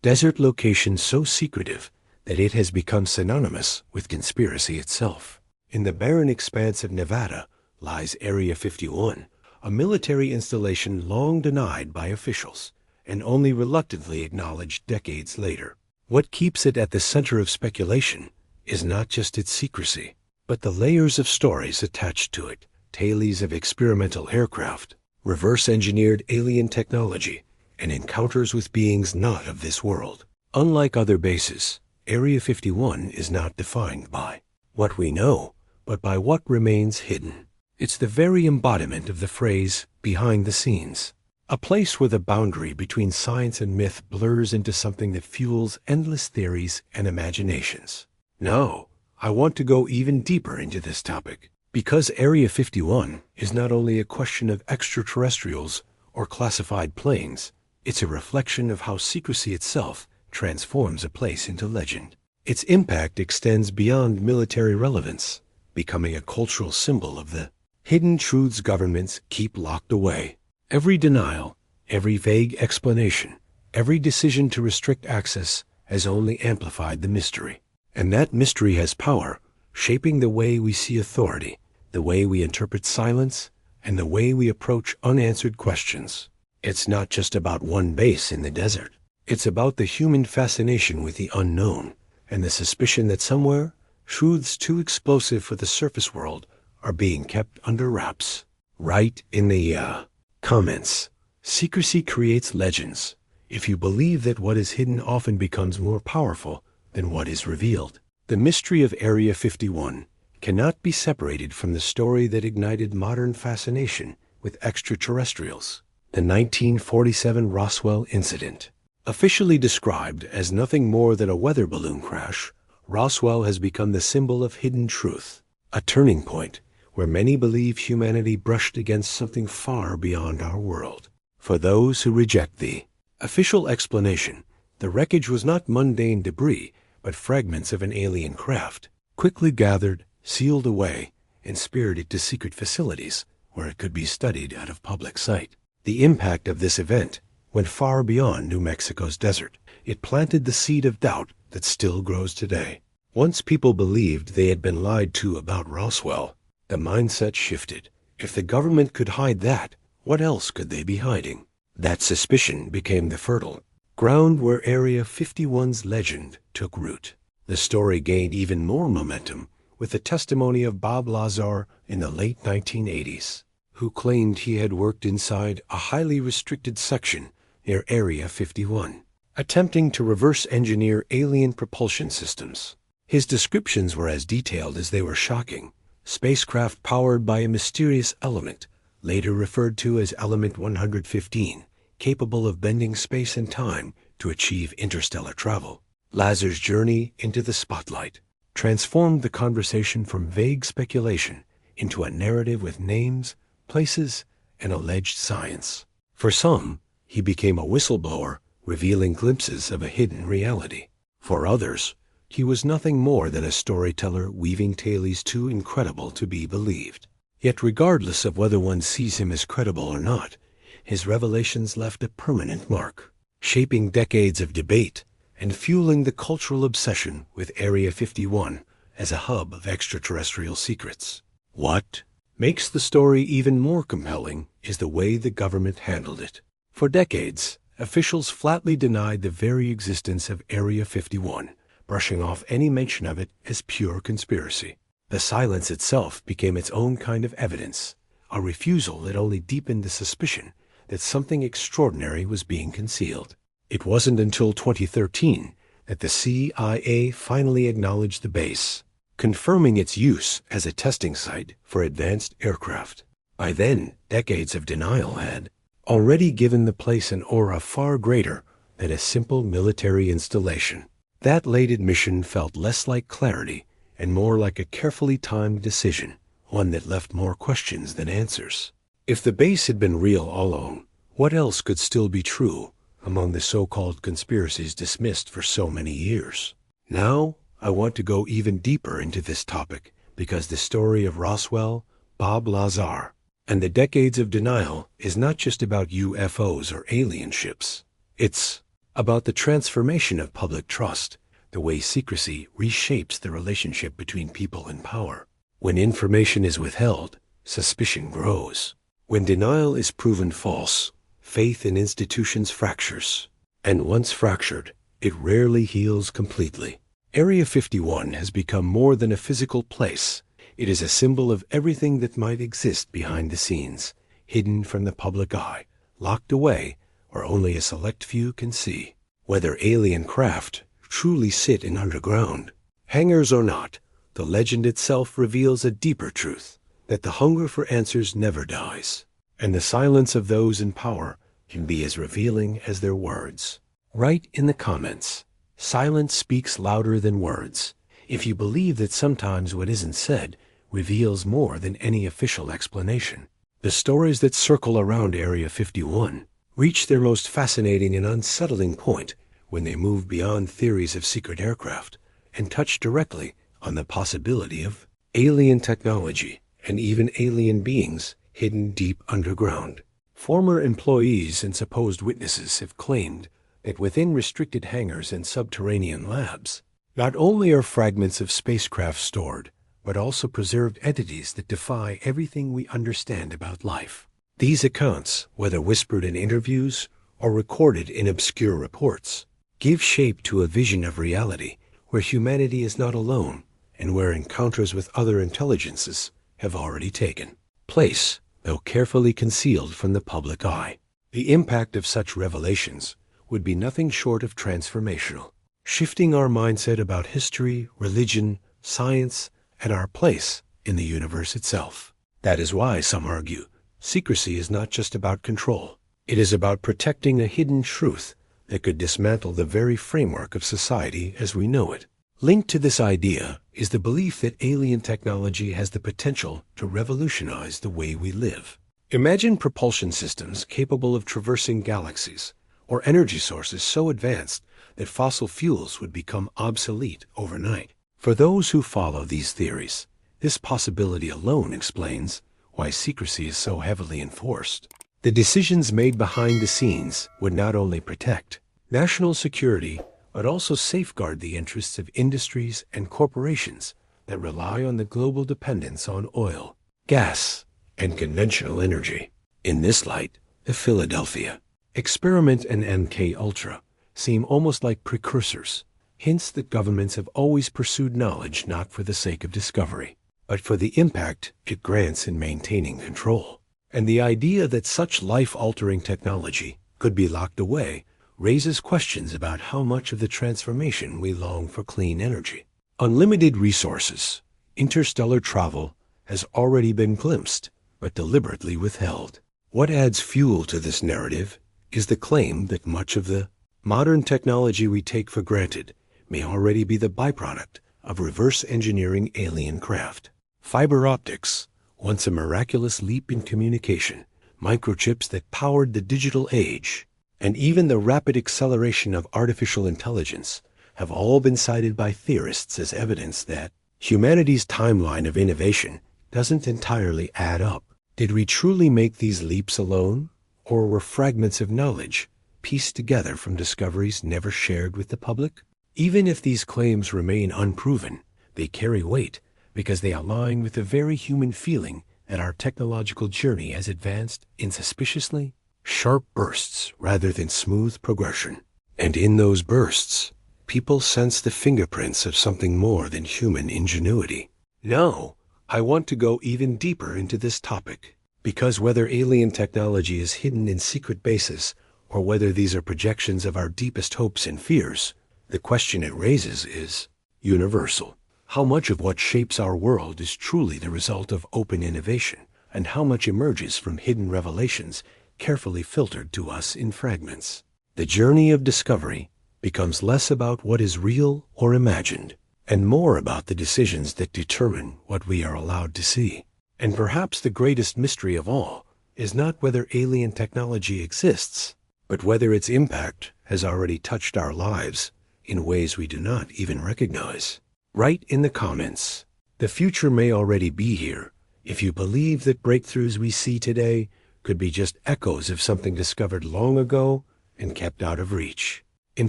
desert location so secretive that it has become synonymous with conspiracy itself. In the barren expanse of Nevada lies Area 51, a military installation long denied by officials and only reluctantly acknowledged decades later. What keeps it at the center of speculation is not just its secrecy, but the layers of stories attached to it. Tales of experimental aircraft, reverse-engineered alien technology, and encounters with beings not of this world. Unlike other bases, Area 51 is not defined by what we know, but by what remains hidden. It's the very embodiment of the phrase, behind the scenes, a place where the boundary between science and myth blurs into something that fuels endless theories and imaginations. Now, I want to go even deeper into this topic, because Area 51 is not only a question of extraterrestrials or classified planes, it's a reflection of how secrecy itself transforms a place into legend. Its impact extends beyond military relevance, becoming a cultural symbol of the hidden truths governments keep locked away. Every denial, every vague explanation, every decision to restrict access has only amplified the mystery. And that mystery has power, shaping the way we see authority, the way we interpret silence, and the way we approach unanswered questions. It's not just about one base in the desert. It's about the human fascination with the unknown and the suspicion that somewhere, truths too explosive for the surface world are being kept under wraps. Right in the comments. Secrecy creates legends. If you believe that what is hidden often becomes more powerful than what is revealed. The mystery of Area 51 cannot be separated from the story that ignited modern fascination with extraterrestrials, the 1947 Roswell incident. Officially described as nothing more than a weather balloon crash, Roswell has become the symbol of hidden truth, a turning point where many believe humanity brushed against something far beyond our world. For those who reject the official explanation, the wreckage was not mundane debris, but fragments of an alien craft, quickly gathered, sealed away, and spirited to secret facilities where it could be studied out of public sight. The impact of this event went far beyond New Mexico's desert. It planted the seed of doubt that still grows today. Once people believed they had been lied to about Roswell, the mindset shifted. If the government could hide that, what else could they be hiding? That suspicion became the fertile ground where Area 51's legend took root. The story gained even more momentum with the testimony of Bob Lazar in the late 1980s, who claimed he had worked inside a highly restricted section near Area 51, attempting to reverse-engineer alien propulsion systems. His descriptions were as detailed as they were shocking. Spacecraft powered by a mysterious element, later referred to as Element 115, capable of bending space and time to achieve interstellar travel. Lazar's journey into the spotlight transformed the conversation from vague speculation into a narrative with names, places, and alleged science. For some, he became a whistleblower, revealing glimpses of a hidden reality. For others, he was nothing more than a storyteller weaving tales too incredible to be believed. Yet regardless of whether one sees him as credible or not, his revelations left a permanent mark, shaping decades of debate and fueling the cultural obsession with Area 51 as a hub of extraterrestrial secrets. What makes the story even more compelling is the way the government handled it. For decades, officials flatly denied the very existence of Area 51, brushing off any mention of it as pure conspiracy. The silence itself became its own kind of evidence, a refusal that only deepened the suspicion that something extraordinary was being concealed. It wasn't until 2013 that the CIA finally acknowledged the base, confirming its use as a testing site for advanced aircraft. By then, decades of denial had already given the place an aura far greater than a simple military installation. That late admission felt less like clarity and more like a carefully timed decision, one that left more questions than answers. If the base had been real all along, what else could still be true among the so-called conspiracies dismissed for so many years? Now, I want to go even deeper into this topic because the story of Roswell, Bob Lazar, and the decades of denial is not just about UFOs or alien ships. It's about the transformation of public trust, the way secrecy reshapes the relationship between people and power. When information is withheld, suspicion grows. When denial is proven false, faith in institutions fractures. And once fractured, it rarely heals completely. Area 51 has become more than a physical place. It is a symbol of everything that might exist behind the scenes, hidden from the public eye, locked away where only a select few can see. Whether alien craft truly sit in underground, hangars or not, the legend itself reveals a deeper truth, that the hunger for answers never dies, and the silence of those in power can be as revealing as their words. Write in the comments, silence speaks louder than words, if you believe that sometimes what isn't said reveals more than any official explanation. The stories that circle around Area 51 reach their most fascinating and unsettling point when they move beyond theories of secret aircraft and touch directly on the possibility of alien technology and even alien beings hidden deep underground. Former employees and supposed witnesses have claimed that within restricted hangars and subterranean labs, not only are fragments of spacecraft stored, but also preserved entities that defy everything we understand about life. These accounts, whether whispered in interviews or recorded in obscure reports, give shape to a vision of reality where humanity is not alone and where encounters with other intelligences have already taken place, though carefully concealed from the public eye. The impact of such revelations would be nothing short of transformational, shifting our mindset about history, religion, science, and our place in the universe itself. That is why some argue secrecy is not just about control. It is about protecting a hidden truth that could dismantle the very framework of society as we know it. Linked to this idea is the belief that alien technology has the potential to revolutionize the way we live. Imagine propulsion systems capable of traversing galaxies, or energy sources so advanced that fossil fuels would become obsolete overnight. For those who follow these theories, this possibility alone explains why secrecy is so heavily enforced. The decisions made behind the scenes would not only protect national security, but also safeguard the interests of industries and corporations that rely on the global dependence on oil, gas, and conventional energy. In this light, the Philadelphia experiment and MK Ultra seem almost like precursors, hints that governments have always pursued knowledge not for the sake of discovery, but for the impact it grants in maintaining control. And the idea that such life-altering technology could be locked away raises questions about how much of the transformation we long for clean energy. Unlimited resources, interstellar travel has already been glimpsed, but deliberately withheld. What adds fuel to this narrative is the claim that much of the modern technology we take for granted may already be the byproduct of reverse engineering alien craft. Fiber optics, once a miraculous leap in communication, microchips that powered the digital age, and even the rapid acceleration of artificial intelligence have all been cited by theorists as evidence that humanity's timeline of innovation doesn't entirely add up. Did we truly make these leaps alone, or were fragments of knowledge pieced together from discoveries never shared with the public? Even if these claims remain unproven, they carry weight because they align with the very human feeling that our technological journey has advanced insuspiciously sharp bursts rather than smooth progression. And in those bursts, people sense the fingerprints of something more than human ingenuity. Now, I want to go even deeper into this topic, because whether alien technology is hidden in secret bases, or whether these are projections of our deepest hopes and fears, the question it raises is universal. How much of what shapes our world is truly the result of open innovation, and how much emerges from hidden revelations carefully filtered to us in fragments? The journey of discovery becomes less about what is real or imagined, and more about the decisions that determine what we are allowed to see. And perhaps the greatest mystery of all is not whether alien technology exists, but whether its impact has already touched our lives in ways we do not even recognize. Write in the comments. The future may already be here if you believe that breakthroughs we see today could be just echoes of something discovered long ago and kept out of reach. In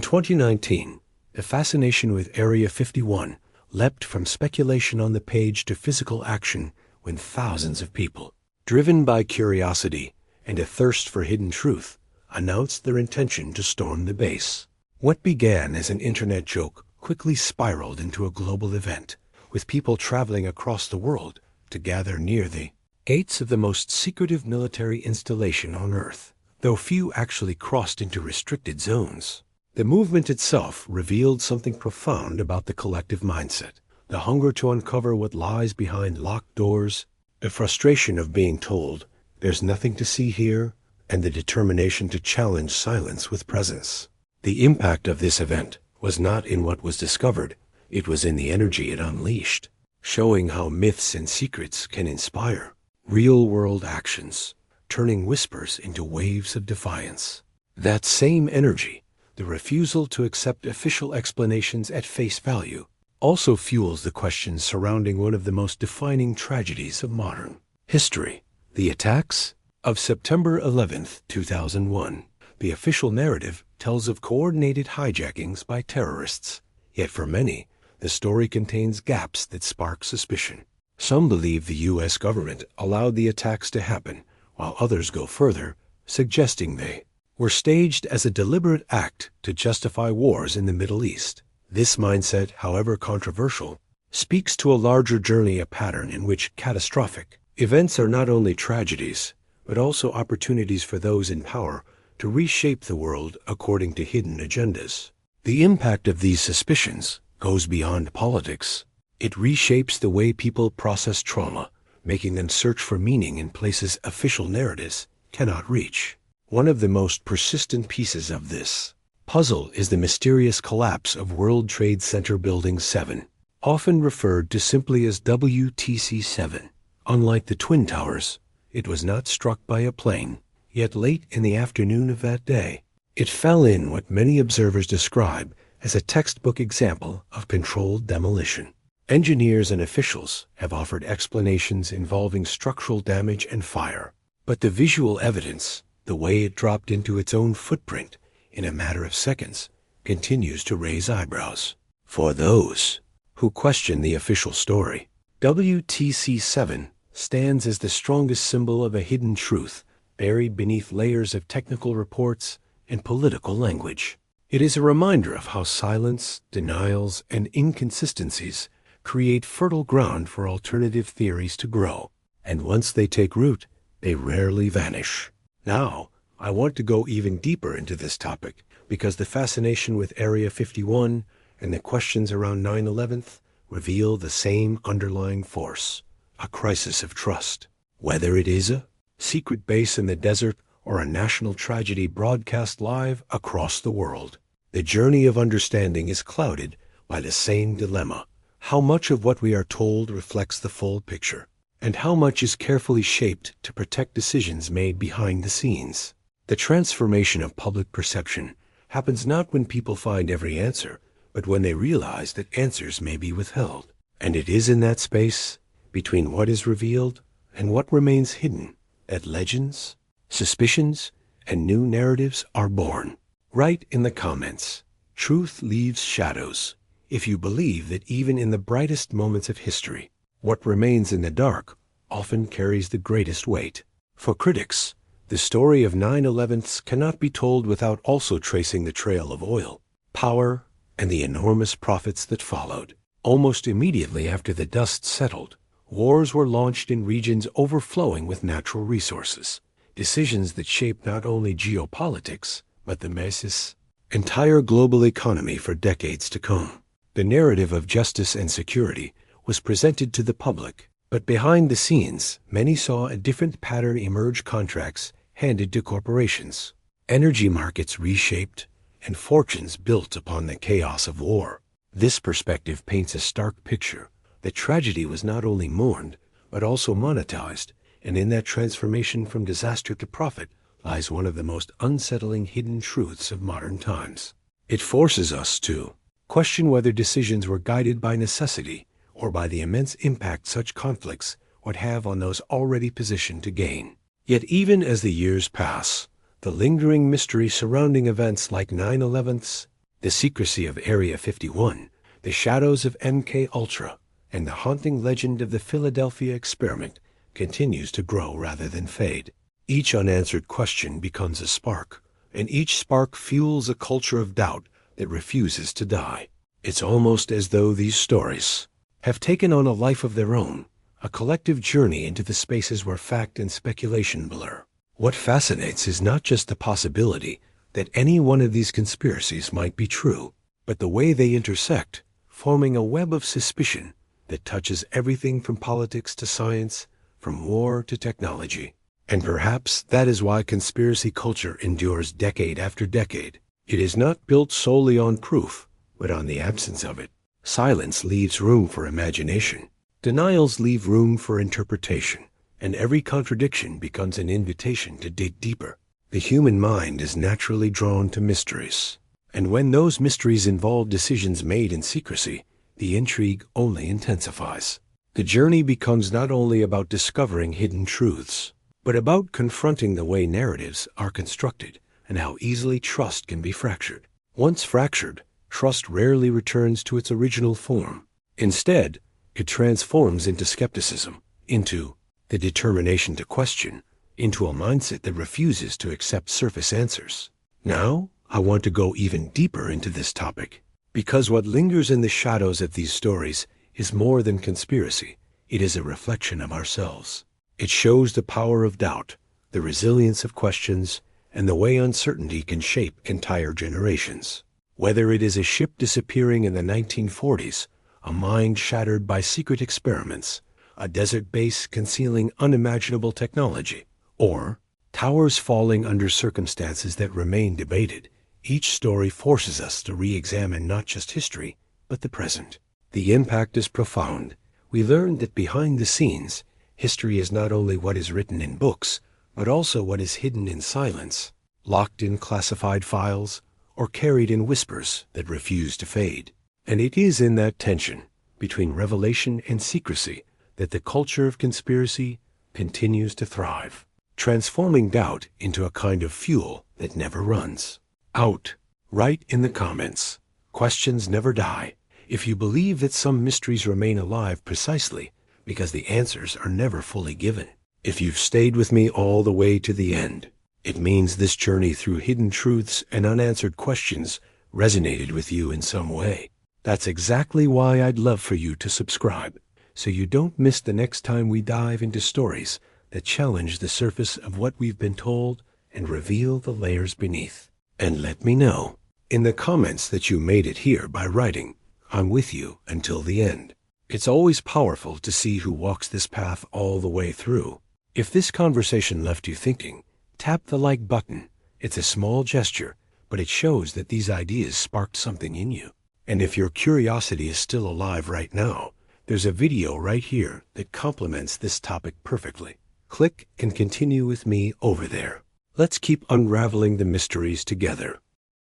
2019, the fascination with Area 51 leapt from speculation on the page to physical action when thousands of people, driven by curiosity and a thirst for hidden truth, announced their intention to storm the base. What began as an internet joke quickly spiraled into a global event, with people traveling across the world to gather near the gates of the most secretive military installation on Earth, though few actually crossed into restricted zones. The movement itself revealed something profound about the collective mindset: the hunger to uncover what lies behind locked doors, the frustration of being told there's nothing to see here, and the determination to challenge silence with presence. The impact of this event was not in what was discovered, it was in the energy it unleashed, showing how myths and secrets can inspire real-world actions, turning whispers into waves of defiance. That same energy, the refusal to accept official explanations at face value, also fuels the questions surrounding one of the most defining tragedies of modern history: the attacks of September 11th, 2001. The official narrative tells of coordinated hijackings by terrorists, yet for many, the story contains gaps that spark suspicion. Some believe the U.S. government allowed the attacks to happen, while others go further, suggesting they were staged as a deliberate act to justify wars in the Middle East. This mindset, however controversial, speaks to a larger journey, a pattern in which catastrophic events are not only tragedies, but also opportunities for those in power to reshape the world according to hidden agendas. The impact of these suspicions goes beyond politics. It reshapes the way people process trauma, making them search for meaning in places official narratives cannot reach. One of the most persistent pieces of this puzzle is the mysterious collapse of World Trade Center Building 7, often referred to simply as WTC-7. Unlike the Twin Towers, it was not struck by a plane, yet late in the afternoon of that day, it fell in what many observers describe as a textbook example of controlled demolition. Engineers and officials have offered explanations involving structural damage and fire, but the visual evidence, the way it dropped into its own footprint in a matter of seconds, continues to raise eyebrows. For those who question the official story, WTC-7 stands as the strongest symbol of a hidden truth buried beneath layers of technical reports and political language. It is a reminder of how silence, denials, and inconsistencies create fertile ground for alternative theories to grow, and once they take root, they rarely vanish. Now, I want to go even deeper into this topic, because the fascination with Area 51 and the questions around 9/11 reveal the same underlying force: a crisis of trust. Whether it is a secret base in the desert or a national tragedy broadcast live across the world, the journey of understanding is clouded by the same dilemma: how much of what we are told reflects the full picture, and how much is carefully shaped to protect decisions made behind the scenes. The transformation of public perception happens not when people find every answer, but when they realize that answers may be withheld. And it is in that space, between what is revealed and what remains hidden, that legends, suspicions, and new narratives are born. Write in the comments, "Truth leaves shadows," if you believe that even in the brightest moments of history, what remains in the dark often carries the greatest weight. For critics, The story of 9/11s cannot be told without also tracing the trail of oil, power, and the enormous profits that followed. Almost immediately after the dust settled, wars were launched in regions overflowing with natural resources, decisions that shaped not only geopolitics, but the entire global economy for decades to come. The narrative of justice and security was presented to the public, but behind the scenes, many saw a different pattern emerge: contracts handed to corporations, energy markets reshaped, and fortunes built upon the chaos of war. This perspective paints a stark picture that tragedy was not only mourned, but also monetized, and in that transformation from disaster to profit lies one of the most unsettling hidden truths of modern times. It forces us to question whether decisions were guided by necessity or by the immense impact such conflicts would have on those already positioned to gain. Yet even as the years pass, the lingering mystery surrounding events like 9/11s, the secrecy of Area 51, the shadows of MK Ultra, and the haunting legend of the Philadelphia experiment continues to grow rather than fade. Each unanswered question becomes a spark, and each spark fuels a culture of doubt that refuses to die. It's almost as though these stories have taken on a life of their own, a collective journey into the spaces where fact and speculation blur. What fascinates is not just the possibility that any one of these conspiracies might be true, but the way they intersect, forming a web of suspicion that touches everything from politics to science, from war to technology. And perhaps that is why conspiracy culture endures decade after decade. It is not built solely on proof, but on the absence of it. Silence leaves room for imagination. Denials leave room for interpretation. And every contradiction becomes an invitation to dig deeper. The human mind is naturally drawn to mysteries. And when those mysteries involve decisions made in secrecy, the intrigue only intensifies. The journey becomes not only about discovering hidden truths, but about confronting the way narratives are constructed and how easily trust can be fractured. Once fractured, trust rarely returns to its original form. Instead, it transforms into skepticism, into the determination to question, into a mindset that refuses to accept surface answers. Now, I want to go even deeper into this topic, because what lingers in the shadows of these stories is more than conspiracy. It is a reflection of ourselves. It shows the power of doubt, the resilience of questions, and the way uncertainty can shape entire generations. Whether it is a ship disappearing in the 1940s, a mind shattered by secret experiments, a desert base concealing unimaginable technology, or towers falling under circumstances that remain debated, each story forces us to re-examine not just history, but the present. The impact is profound. We learn that behind the scenes, history is not only what is written in books, but also what is hidden in silence, locked in classified files, or carried in whispers that refuse to fade. And it is in that tension between revelation and secrecy that the culture of conspiracy continues to thrive, transforming doubt into a kind of fuel that never runs out. Write in the comments. Questions never die. If you believe that some mysteries remain alive precisely because the answers are never fully given. If you've stayed with me all the way to the end, it means this journey through hidden truths and unanswered questions resonated with you in some way. That's exactly why I'd love for you to subscribe, so you don't miss the next time we dive into stories that challenge the surface of what we've been told and reveal the layers beneath. And let me know in the comments that you made it here by writing, "I'm with you until the end." It's always powerful to see who walks this path all the way through. If this conversation left you thinking, tap the like button. It's a small gesture, but it shows that these ideas sparked something in you. And if your curiosity is still alive right now, there's a video right here that complements this topic perfectly. Click and continue with me over there. Let's keep unraveling the mysteries together.